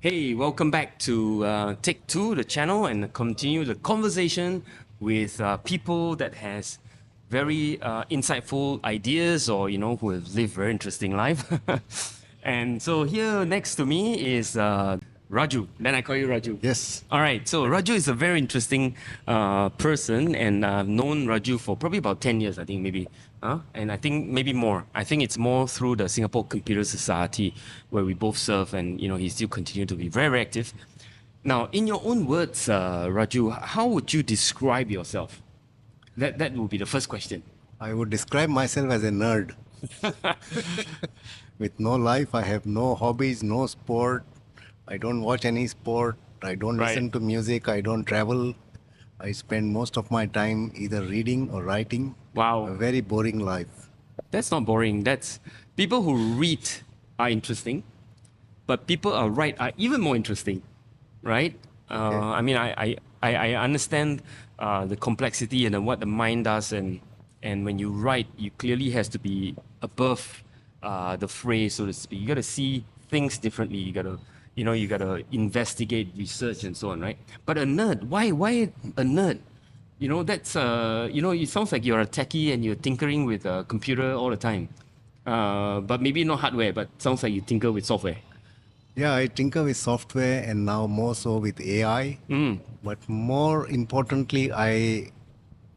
Hey, welcome back to Take Two, the channel, and continue the conversation with people that has very insightful ideas or who have lived very interesting life. And so here next to me is Raju. Then I call you Raju. Yes. All right. So Raju is a very interesting person, and I've known Raju for probably about 10 years, I think maybe. And I think maybe more. I think it's more through the Singapore Computer Society where we both serve, and he still continue to be very, very active. Now, in your own words, Raju, how would you describe yourself? That would be the first question. I would describe myself as a nerd. With no life, I have no hobbies, no sport. I don't watch any sport. I don't Right. listen to music. I don't travel. I spend most of my time either reading or writing. Wow. A very boring life. That's not boring. That's people who read are interesting, but people who write are even more interesting, right? I mean, I understand the complexity and what the mind does, and when you write, you clearly has to be above the phrase, so to speak. You got to see things differently. You gotta investigate, research, and so on, right? But a nerd, why a nerd? That's it sounds like you're a techie and you're tinkering with a computer all the time. But maybe not hardware, but sounds like you tinker with software. Yeah, I tinker with software and now more so with AI. But more importantly, I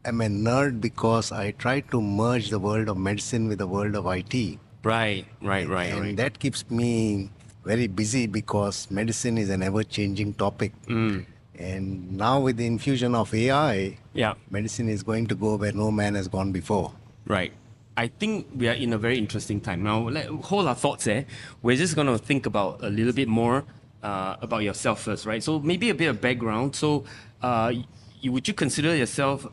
am a nerd because I try to merge the world of medicine with the world of IT. Right. And that keeps me very busy because medicine is an ever-changing topic. And now with the infusion of AI, Yeah. medicine is going to go where no man has gone before. Right. I think we are in a very interesting time. Now, hold our thoughts there. We're just going to think about a little bit more about yourself first, right? So maybe a bit of background. So, would you consider yourself,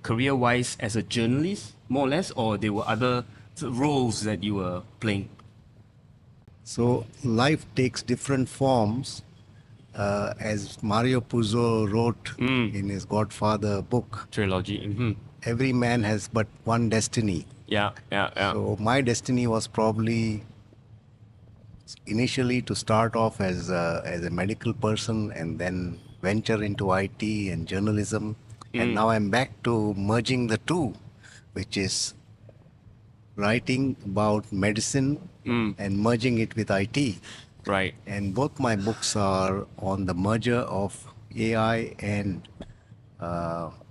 career-wise as a journalist, more or less, or there were other roles that you were playing? So life takes different forms. As Mario Puzo wrote in his Godfather book, Trilogy. every man has but one destiny. Yeah. So my destiny was probably initially to start off as a medical person and then venture into IT and journalism. And now I'm back to merging the two, which is writing about medicine and merging it with IT. Right. And both my books are on the merger of AI and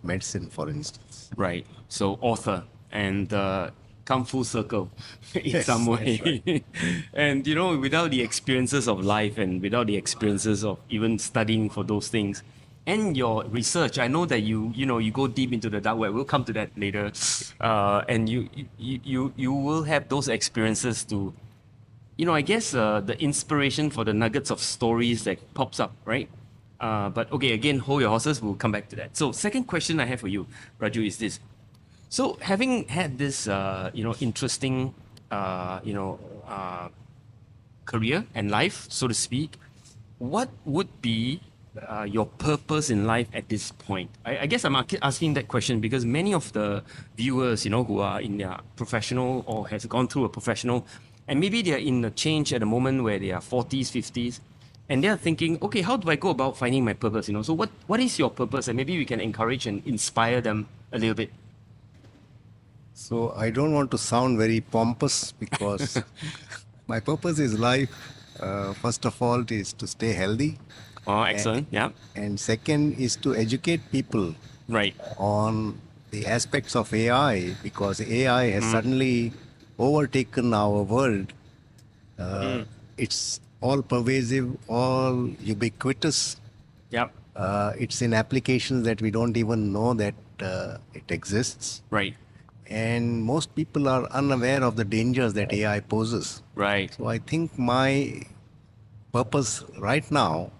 medicine, for instance. Right. So author and come full circle in Yes, some way. that's right. And without the experiences of life and without the experiences of even studying for those things and your research, I know that you go deep into the dark web. We'll come to that later. And you will have those experiences to I guess the inspiration for the nuggets of stories that pops up, right? But okay, again, hold your horses. We'll come back to that. So, second question I have for you, Raju, is this: so, having had this, interesting, career and life, so to speak, what would be your purpose in life at this point? I guess I'm asking that question because many of the viewers, who are in their professional or has gone through a professional, and maybe they're in a change at a moment where they are 40s, 50s, and they're thinking, okay, how do I go about finding my purpose? So what is your purpose? And maybe we can encourage and inspire them a little bit. So I don't want to sound very pompous because my purpose is life. First of all, is to stay healthy. Oh, excellent. Yeah. And second is to educate people Right. on the aspects of AI because AI has suddenly overtaken our world. It's all pervasive, all ubiquitous. Yep. It's in applications that we don't even know that it exists. Right. And most people are unaware of the dangers that AI poses. Right. So I think my purpose right now,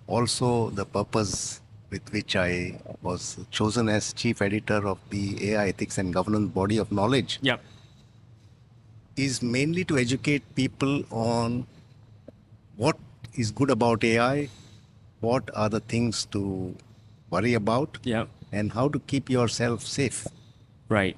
also the purpose with which I was chosen as chief editor of the AI Ethics and Governance Body of Knowledge, Yep. is mainly to educate people on what is good about AI, what are the things to worry about, Yep. and how to keep yourself safe. Right.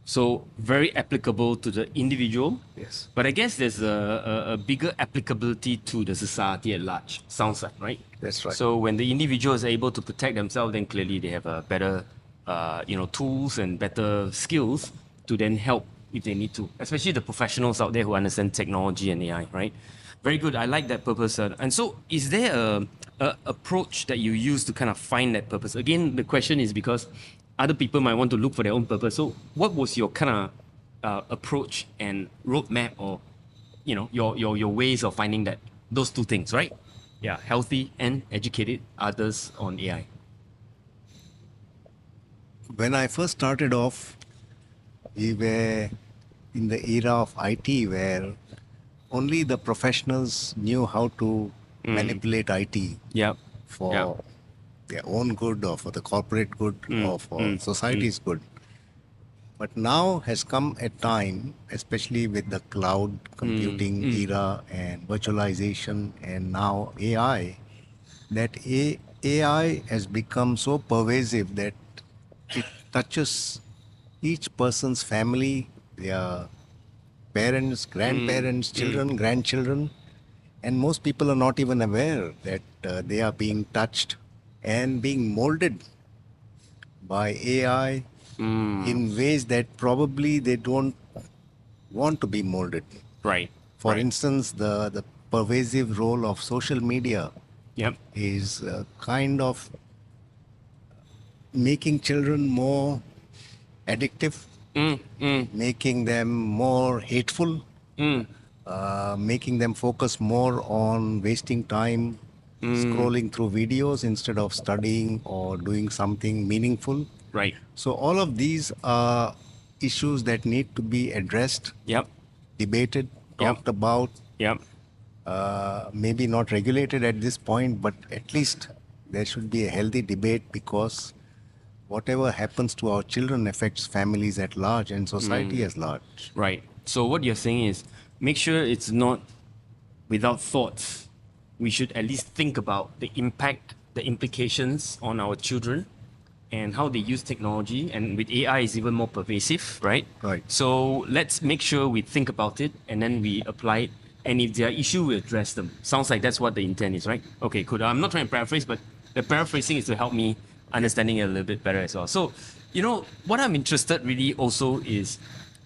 So very applicable to the individual. Yes. But I guess there's a bigger applicability to the society at large. Sounds like, right? That's right. So when the individual is able to protect themselves, then clearly they have a better, tools and better skills to then help if they need to. Especially the professionals out there who understand technology and AI, right? Very good. I like that purpose. And so, is there a approach that you use to kind of find that purpose? Again, the question is because other people might want to look for their own purpose. So, what was your kind of approach and roadmap, or your ways of finding that those two things, right? Yeah, healthy and educated others on AI. When I first started off, we were in the era of IT where only the professionals knew how to manipulate IT Yep. Yep. for their own good or for the corporate good or for society's good. But now has come a time, especially with the cloud computing era and virtualization and now AI, that AI has become so pervasive that it touches each person's family, their parents, grandparents, children, grandchildren, and most people are not even aware that they are being touched and being molded by AI in ways that probably they don't want to be molded. Right. For Right. instance, the pervasive role of social media Yep. is kind of making children more addictive, making them more hateful, making them focus more on wasting time scrolling through videos instead of studying or doing something meaningful. Right. So, all of these are issues that need to be addressed, Yep. debated, Yep. talked about, Yep. maybe not regulated at this point, but at least there should be a healthy debate because whatever happens to our children affects families at large and society as large. Right. So what you're saying is make sure it's not without thoughts. We should at least think about the impact, the implications on our children and how they use technology. And with AI is even more pervasive, right? Right. So let's make sure we think about it and then we apply it. And if there are issues, we address them. Sounds like that's what the intent is, right? Okay, cool. I'm not trying to paraphrase, but the paraphrasing is to help me understanding it a little bit better as well. So, what I'm interested really also is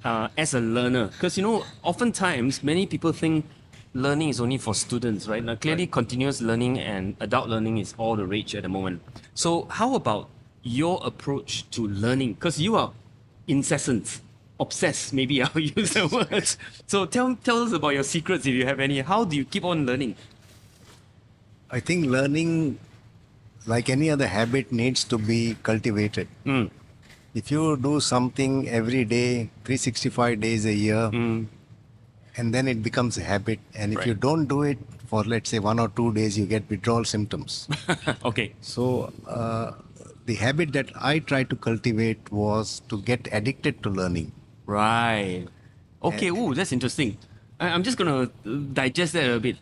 as a learner, because oftentimes many people think learning is only for students, right? Now, clearly, continuous learning and adult learning is all the rage at the moment. So, how about your approach to learning? Because you are incessant, obsessed, maybe I'll use the words. So, tell us about your secrets if you have any. How do you keep on learning? I think learning, like any other habit, needs to be cultivated. If you do something every day, 365 days a year, and then it becomes a habit, and if Right. you don't do it for, let's say, 1 or 2 days, you get withdrawal symptoms. Okay. So, the habit that I tried to cultivate was to get addicted to learning. Right. Okay. Ooh, that's interesting. I'm just gonna digest that a bit.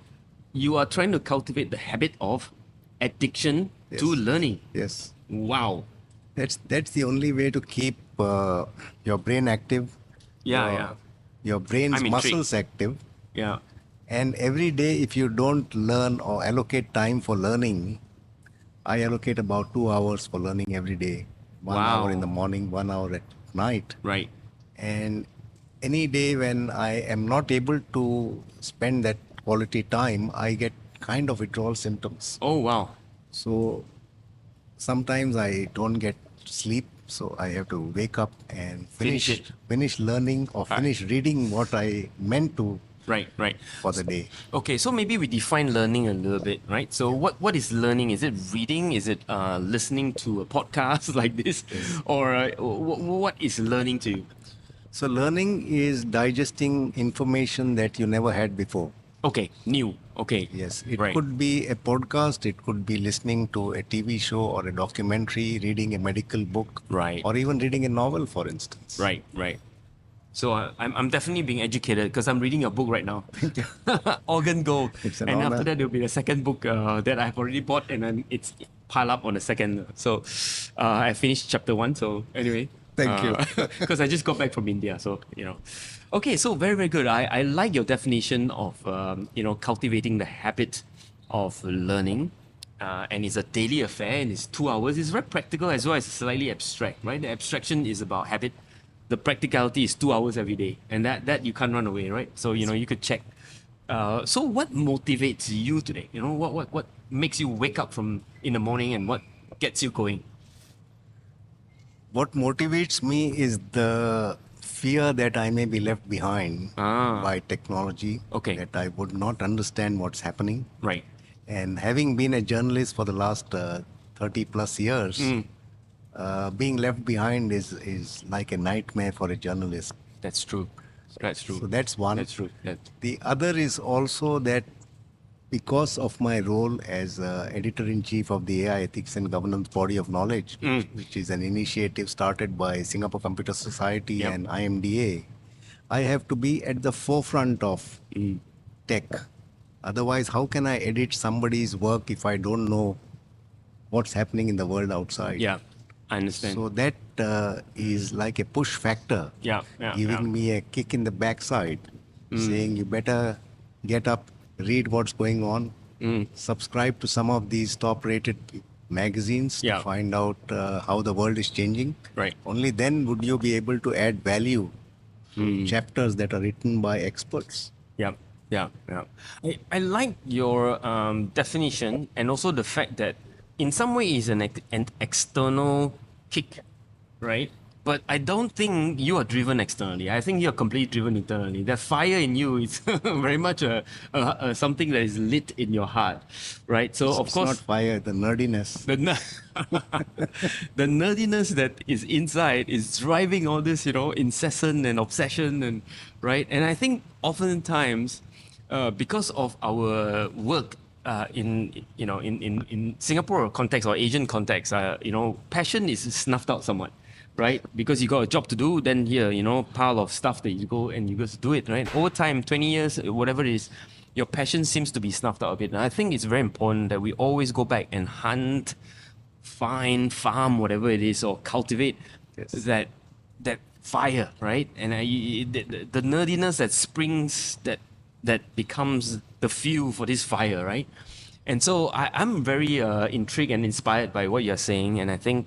You are trying to cultivate the habit of addiction to Yes. learning. Yes. Wow. That's the only way to keep your brain active, Yeah. your, Yeah. your brain's I'm intrigued. muscles active. Yeah. And every day, if you don't learn or allocate time for learning, I allocate about 2 hours for learning every day. 1 hour in Wow. the morning, 1 hour at night. Right. And any day when I am not able to spend that quality time, I get kind of withdrawal symptoms. Oh wow. So sometimes I don't get sleep, so I have to wake up and Finish it. finish learning or finish reading what I meant to Right. Right. for the day. Okay, so maybe we define learning a little bit, right? So what is learning? Is it reading? Is it listening to a podcast like this, or what is learning to you? So learning is digesting information that you never had before. Okay, new. Okay, Yes, it right, could be a podcast, it could be listening to a TV show or a documentary, reading a medical book, Right. or even reading a novel, for instance. right, right. So I'm definitely being educated because I'm reading a book right now, Organ Gold, It's an and honor. after that there'll be the second book that I've already bought, and then it's pile up on the second. So I finished chapter 1. So anyway, Thank you. Because I just got back from India, so Okay, so very very good. I like your definition of cultivating the habit of learning, and it's a daily affair and it's 2 hours. It's very practical as well as slightly abstract, right? The abstraction is about habit. The practicality is 2 hours every day, and that you can't run away, right? So you could check. So what motivates you today? What makes you wake up from in the morning, and what gets you going? What motivates me is the fear that I may be left behind Ah, by technology, okay, that I would not understand what's happening. right. And having been a journalist for the last 30 plus years, being left behind is like a nightmare for a journalist. That's true. That's true. So that's one. That's true. That The other is also that because of my role as editor-in-chief of the AI Ethics and Governance Body of Knowledge, which is an initiative started by Singapore Computer Society Yep. and IMDA, I have to be at the forefront of tech. Otherwise, how can I edit somebody's work if I don't know what's happening in the world outside? Yeah, I understand. So that is like a push factor, Yeah, yeah, giving yeah. me a kick in the backside, saying you better get up, read what's going on, subscribe to some of these top-rated magazines Yeah. to find out how the world is changing. Right. Only then would you be able to add value to chapters that are written by experts. Yeah, yeah, yeah. I like your definition, and also the fact that in some way is an external kick, right? But I don't think you are driven externally. I think you're completely driven internally. That fire in you is very much a something that is lit in your heart, right? So of It's not course fire, the nerdiness. the nerdiness that is inside is driving all this, incessant and obsession, and right. And I think oftentimes, because of our work in Singapore context or Asian context, passion is snuffed out somewhat. Right, because you got a job to do, then here, pile of stuff that you go and you just do it. Right, over time, 20 years, whatever it is, your passion seems to be snuffed out a bit. And I think it's very important that we always go back and hunt, find, farm, whatever it is, or cultivate that fire, right? And the nerdiness that springs, that becomes the fuel for this fire, right? And so I'm very intrigued and inspired by what you're saying, and I think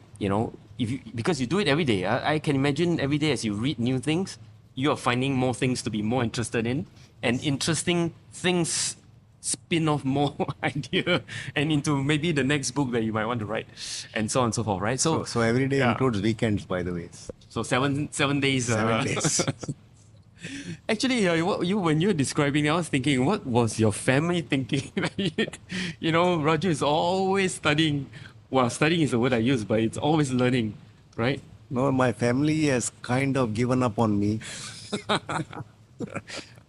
if you, because you do it every day, I can imagine every day as you read new things, you are finding more things to be more interested in, and interesting things spin off more idea and into maybe the next book that you might want to write, and so on and so forth, right? So every day yeah. includes weekends, by the way. So 7 days. 7 days. Actually, when you're describing, I was thinking, what was your family thinking? Raju is always studying. Well, studying is the word I use, but it's always learning, right? No, my family has kind of given up on me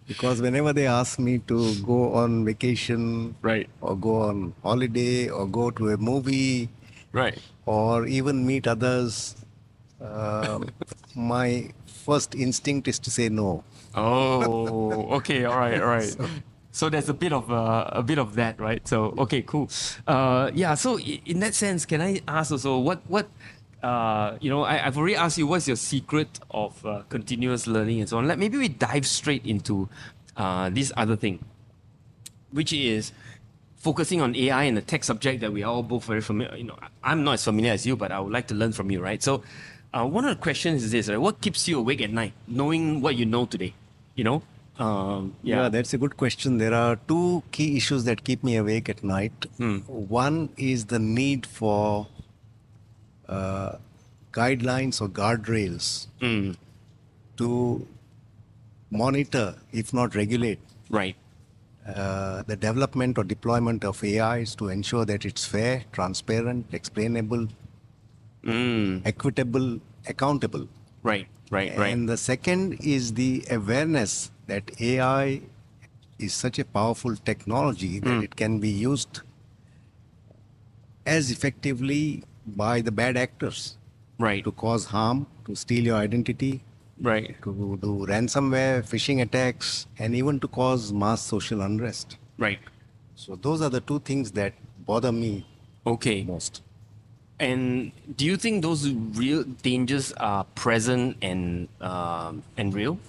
because whenever they ask me to go on vacation, Right. or go on holiday, or go to a movie, Right. or even meet others, my first instinct is to say no. Oh, okay, all right, all right. So there's a bit of that, right? So okay, cool. Yeah. So in that sense, can I ask also what I've already asked you what's your secret of continuous learning and so on. Maybe we dive straight into this other thing, which is focusing on AI and the tech subject that we are all both very familiar. I'm not as familiar as you, but I would like to learn from you, right? So, one of the questions is this: right? What keeps you awake at night, knowing what you know today? Yeah, that's a good question. There are two key issues that keep me awake at night. One is the need for guidelines or guardrails to monitor, if not regulate, Right. the development or deployment of AIs to ensure that it's fair, transparent, explainable, equitable, accountable. Right. Right. Right. And the second is the awareness that AI is such a powerful technology that it can be used as effectively by the bad actors Right. to cause harm, to steal your identity, Right. to do ransomware, phishing attacks, and even to cause mass social unrest. Right. So those are the two things that bother me Okay. most. And do you think those real dangers are present and real?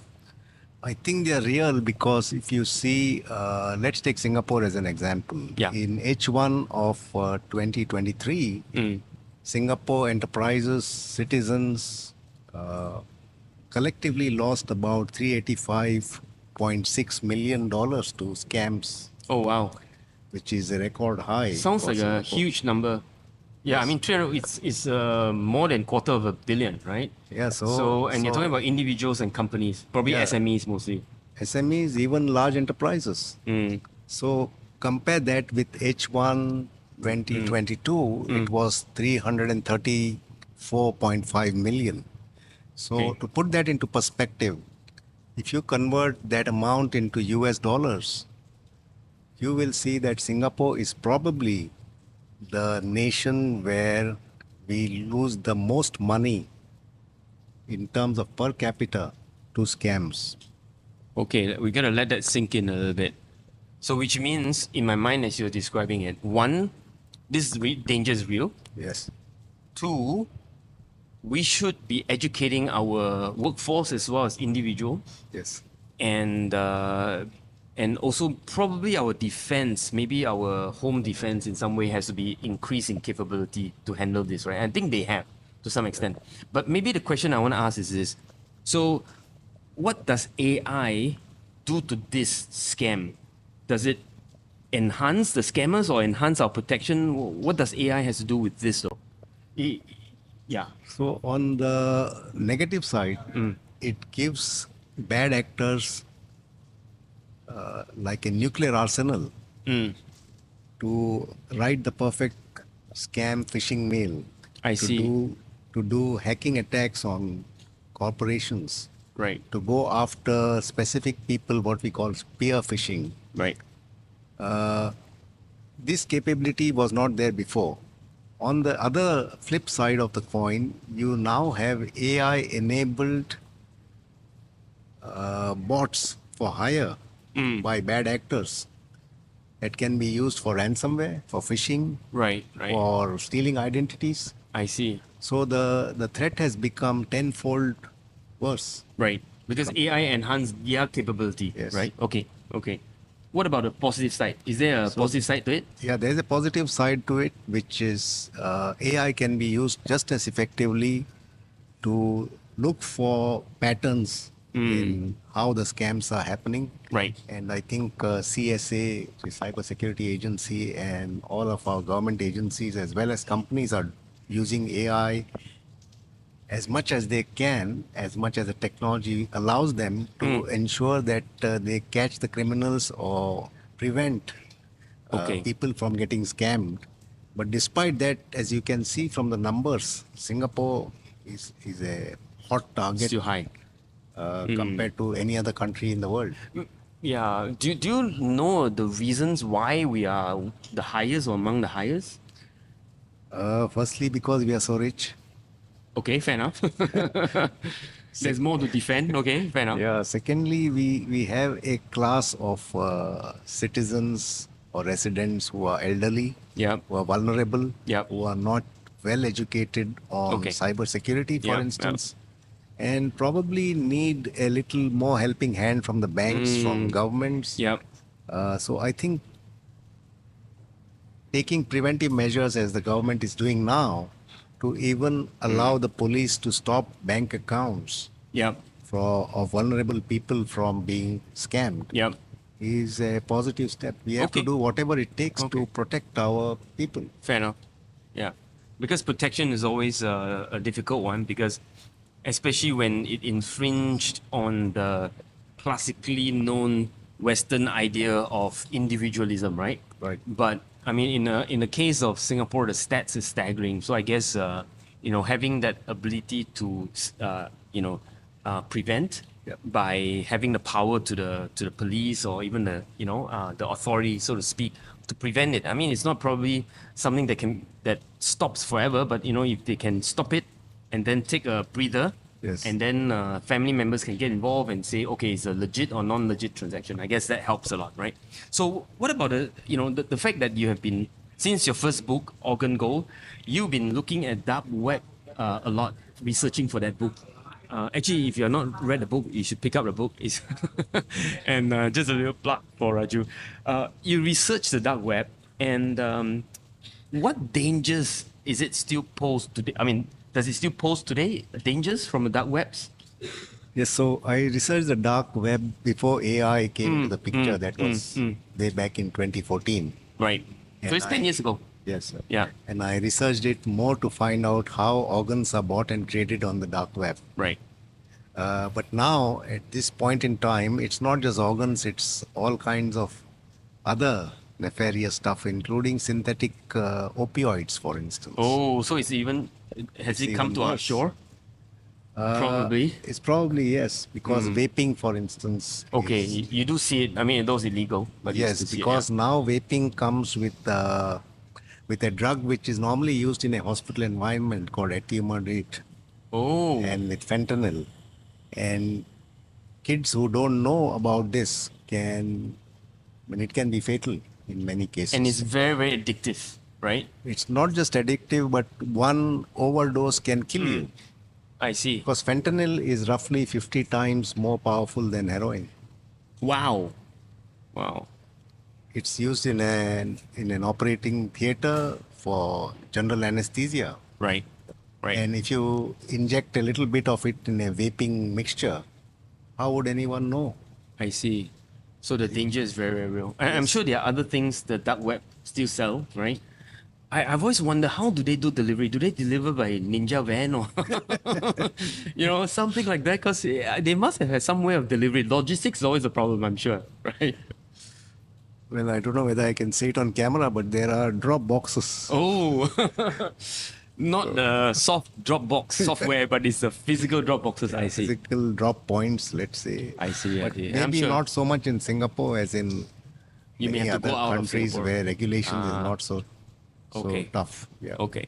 I think they are real because if you see, let's take Singapore as an example. Yeah. In H1 of 2023, Singapore enterprises, citizens collectively lost about $385.6 million to scams, Oh wow, which is a record high sounds for like a Singapore. huge number. Yeah, I Yes. mean, 300, it's more than quarter of a billion, right? Yeah, So, and you're talking so about individuals and companies, probably yeah, SMEs mostly. SMEs, even large enterprises. Mm, So compare that with H1 2022, it was 334.5 million. So okay. to put that into perspective, if you convert that amount into US dollars, you will see that Singapore is probably the nation where we lose the most money in terms of per capita to scams. Okay, we gotta let that sink in a little bit. So, which means, in my mind, as you're describing it, one, danger is real. Yes. Two, we should be educating our workforce as well as individuals, Yes. and also probably our defense, maybe our home defense in some way has to be increased in capability to handle this, right? I think they have to some extent. But maybe the question I want to ask is this: so, what does AI do to this scam? Does it enhance the scammers or enhance our protection? What does AI has to do with this, though? I- yeah. So on the negative side, it gives bad actors like a nuclear arsenal to write the perfect scam phishing mail, I to see. do hacking attacks on corporations, Right. to go after specific people, what we call spear phishing. Right. This capability was not there before. On the other flip side of the coin, you now have AI enabled bots for hire by bad actors that can be used for ransomware, for phishing, Right. Right. for stealing identities. I see. So the threat has become tenfold worse. Right. Because AI enhanced their capability. Yes. Right. Okay. Okay. What about the positive side? Is there a So positive side to it? yeah, there's a positive side to it, which is AI can be used just as effectively to look for patterns in how the scams are happening. Right. And I think CSA, the Cybersecurity Agency, and all of our government agencies as well as companies are using AI as much as they can, as much as the technology allows them to ensure that they catch the criminals or prevent Okay. people from getting scammed. But despite that, as you can see from the numbers, Singapore is a hot target Still high. compared to any other country in the world. Yeah. Do you know the reasons why we are the highest or among the highest? Firstly, because we are so rich. Okay, fair enough. There's more to defend. Okay, fair enough. Yeah. Secondly, we have a class of citizens or residents who are elderly, Yep. who are vulnerable, Yep. who are not well educated on Okay. cyber security, for Yep. Yep. instance, and probably need a little more helping hand from the banks, from governments. Yep. So I think taking preventive measures as the government is doing now to even allow the police to stop bank accounts Yep. for of vulnerable people from being scammed Yep. is a positive step. We have to Okay. do whatever it takes to Okay. protect our people. Fair enough. Yeah. Because protection is always a difficult one because, especially when it infringed on the classically known Western idea of individualism, right? Right. But I mean, in the case of Singapore, the stats is staggering. So I guess having that ability to prevent Yep. by having the power to the police or even the authority, so to speak, to prevent it. I mean, it's not probably something that stops forever, but if they can stop it and then take a breather, Yes. and then family members can get involved and say, okay, it's a legit or non-legit transaction. I guess that helps a lot, right? So what about the fact that you have been Since your first book, Organ Gold, you've been looking at dark web a lot, researching for that book. Actually, if you're not read the book, you should pick up the book. It's and just a little plug for Raju. You research the dark web, and what dangers is it still posed today? I mean, does it still pose today dangers from the dark webs? Yes, so I researched the dark web before AI came into the picture. That was way back in 2014. Right. So And it's 10 years ago. Yes, sir. Yeah. And I researched it more to find out how organs are bought and traded on the dark web. Right. But now, at this point in time, it's not just organs, it's all kinds of other nefarious stuff, including synthetic opioids, for instance. Oh, so it's even has it come even to our worse. shore? Probably. It's probably yes, because vaping, for instance. Okay, is- you do see it. I mean, those illegal, but you yes, still see it, because now vaping comes with a drug which is normally used in a hospital environment called etiumidate Oh, and with fentanyl. And kids who don't know about this it can be fatal in many cases. and it's very, very addictive, right? It's not just addictive, but one overdose can kill you. I see. Because fentanyl is roughly 50 times more powerful than heroin. Wow. Wow. It's used in an operating theater for general anesthesia. Right. Right. And if you inject a little bit of it in a vaping mixture, how would anyone know? I see. So the danger is very, very real. I'm sure there are other things the dark web still sell, right? I've always wondered, how do they do delivery? Do they deliver by ninja van or something like that? Because they must have had some way of delivery. Logistics is always a problem, I'm sure, right? Well, I don't know whether I can say it on camera, but there are drop boxes. Oh, not the soft Dropbox software, but it's the physical Dropboxes. I see. Physical drop points, let's say. I see. But I'm maybe sure not so much in Singapore as in you may many have to other go out of countries Singapore. where regulation is not so Okay. tough. Yeah. Okay.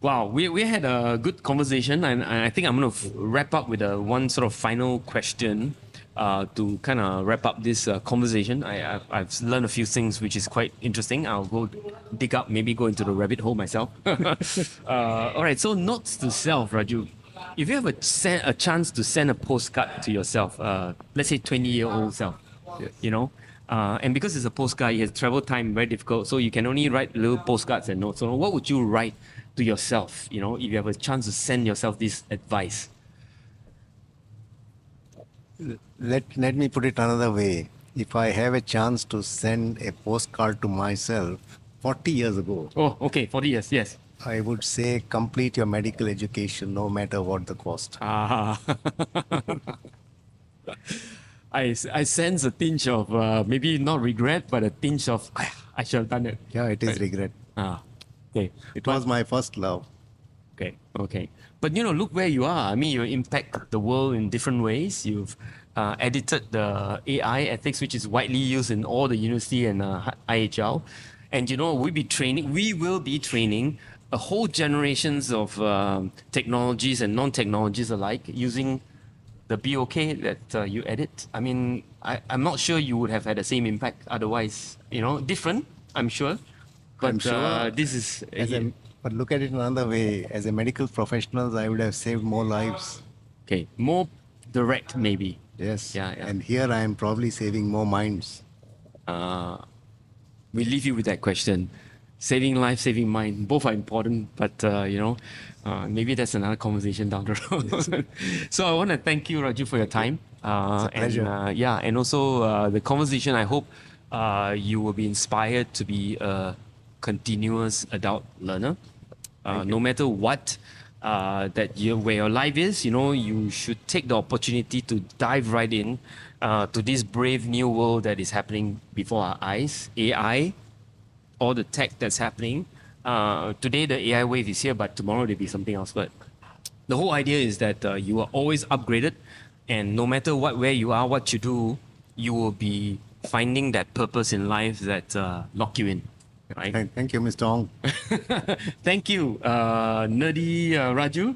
Wow, we had a good conversation, and I think I'm going to wrap up with one sort of final question to kind of wrap up this conversation. I've learned a few things which is quite interesting. I'll go dig up, maybe go into the rabbit hole myself. All right, so notes to self, Raju. If you have a chance to send a postcard to yourself, let's say 20-year-old self, and because it's a postcard, it has travel time, very difficult. So you can only write little postcards and notes. So what would you write to yourself, if you have a chance to send yourself this advice? Let me put it another way. If I have a chance to send a postcard to myself 40 years ago, Oh, okay, 40 years, yes. I would say complete your medical education no matter what the cost. Ah. I sense a tinge of maybe not regret, but a tinge of, I should have done it. Yeah, it is regret. Ah, okay. It was my first love. Okay. But look where you are. I mean, you impact the world in different ways. You've edited the AI ethics, which is widely used in all the university and IHL. And we will be training a whole generations of technologies and non-technologies alike using the BOK that you edit. I mean, I'm not sure you would have had the same impact otherwise. Different, I'm sure. But I'm sure this is but look at it another way. As a medical professional, I would have saved more lives. okay, more direct maybe. Yes. Yeah. And here I am probably saving more minds. We leave you with that question. Saving life, saving mind, both are important, but maybe that's another conversation down the road. So I want to thank you, Raju, for your time. a pleasure. And also the conversation. I hope you will be inspired to be a continuous adult learner. No matter what where your life is, you should take the opportunity to dive right in to this brave new world that is happening before our eyes. AI, all the tech that's happening. Today the AI wave is here, but tomorrow there'll be something else. But the whole idea is that you are always upgraded, and no matter where you are, what you do, you will be finding that purpose in life that lock you in. Right? Thank you, Mr. Ong. Thank you, nerdy Raju.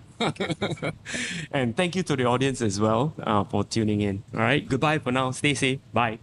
And thank you to the audience as well for tuning in. All right, goodbye for now. Stay safe. Bye.